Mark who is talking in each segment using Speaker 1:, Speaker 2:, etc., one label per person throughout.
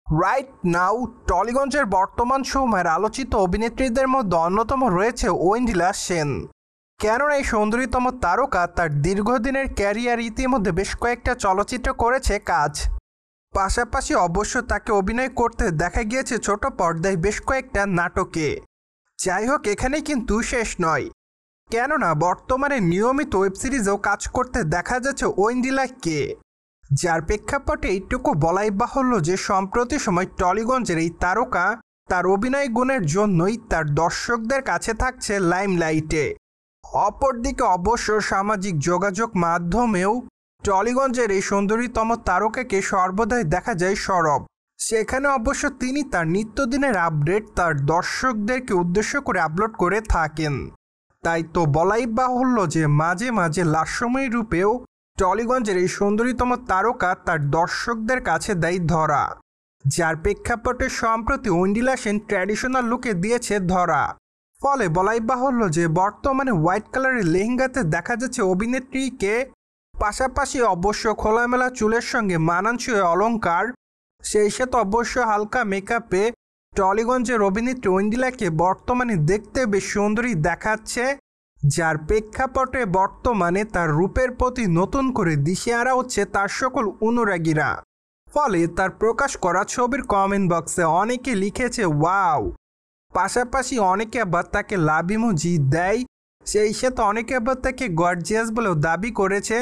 Speaker 1: Right now টলিগঞ্জের বর্তমান সময়ের আলোচিত অভিনেত্রীদের মধ্যে অন্যতম রয়েছে ঐন্দ্রিলা সেন। কেননা এই সুন্দরীতম তারকা তার দীর্ঘদিনের ক্যারিয়ার ইতিমধ্যে বেশ কয়েকটা চলচ্চিত্র করেছে কাজ, পাশাপাশি অবশ্য তাকে অভিনয় করতে দেখা গিয়েছে ছোট পর্দায় বেশ কয়েকটা নাটকে। যাই হোক, এখানে কিন্তু শেষ নয়, কেননা বর্তমানে নিয়মিত ওয়েব সিরিজেও কাজ করতে দেখা যাচ্ছে ঐন্দ্রিলাকে। যার প্রেক্ষাপটে এইটুকু বলাই বাহুল্য যে সম্প্রতি সময় টলিগঞ্জের এই তারকা তার অভিনয় গুণের জন্যই তার দর্শকদের কাছে থাকছে লাইমলাইটে। অপরদিকে অবশ্য সামাজিক যোগাযোগ মাধ্যমেও টলিগঞ্জের এই সুন্দরীতম তারকাকে সর্বদাই দেখা যায় সরব। সেখানে অবশ্য তিনি তার নিত্যদিনের আপডেট তার দর্শকদেরকে উদ্দেশ্য করে আপলোড করে থাকেন। তাই তো বলাই বাহুল্য যে মাঝে মাঝে লাস্যময়ী রূপেও টলিগঞ্জের এই সুন্দরীতম তারকা তার দর্শকদের কাছে দেয় ধরা। যার প্রেক্ষাপটে সম্প্রতি ঐন্দ্রিলা সেন ট্র্যাডিশনাল লুকে দিয়েছে ধরা। ফলে বলাই বাহুল্য যে বর্তমানে হোয়াইট কালারের লেহেঙ্গাতে দেখা যাচ্ছে অভিনেত্রীকে, পাশাপাশি অবশ্য খোলামেলা চুলের সঙ্গে মানানসই অলংকার, সেই সাথে অবশ্য হালকা মেকআপে টলিগঞ্জের অভিনেত্রী ঐন্দ্রিলাকে বর্তমানে দেখতে বেশ সুন্দরী দেখাচ্ছে। যার প্রেক্ষাপটে বর্তমানে তার রূপের প্রতি নতুন করে দিশেহারা হচ্ছে তার সকল অনুরাগীরা। ফলে তার প্রকাশ করা ছবির কমেন্ট বক্সে অনেকে লিখেছে ওয়াও, পাশাপাশি অনেকে আবার তাকে লাভ ইমোজি দেয়, সেই সাথে অনেকে আবার তাকে গর্জিয়াস বলেও দাবি করেছে,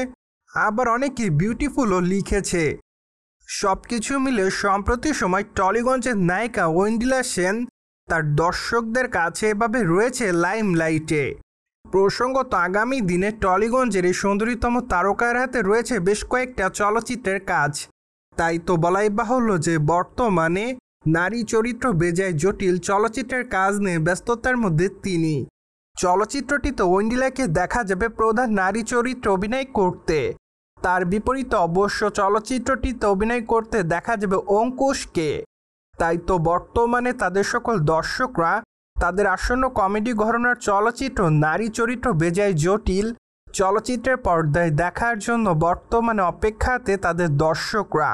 Speaker 1: আবার অনেকে বিউটিফুলও লিখেছে। সব কিছু মিলে সম্প্রতি সময় টলিগঞ্জের নায়িকা ঐন্দ্রিলা সেন তার দর্শকদের কাছে এভাবে রয়েছে লাইমলাইটে। প্রসঙ্গত আগামী দিনে টলিগঞ্জের এই সুন্দরীতম তারকার হাতে রয়েছে বেশ কয়েকটা চলচ্চিত্রের কাজ। তাই তো বলাই বাহুল্য যে বর্তমানে নারী চরিত্র বেজায় জটিল চলচ্চিত্রের কাজ নিয়ে ব্যস্ততার মধ্যে তিনি। চলচ্চিত্রটিতে ঐন্দ্রিলাকে দেখা যাবে প্রধান নারী চরিত্রে অভিনয় করতে। তার বিপরীতে অবশ্য চলচ্চিত্রটিতে অভিনয় করতে দেখা যাবে অঙ্কুশকে। তাই তো বর্তমানে তাদের সকল দর্শকরা তাদের আসন্ন কমেডি ঘরানার চলচ্চিত্র নারী চরিত্র বেজায় জটিল চলচ্চিত্রের পর্দায় দেখার জন্য বর্তমানে অপেক্ষাতে তাদের দর্শকরা।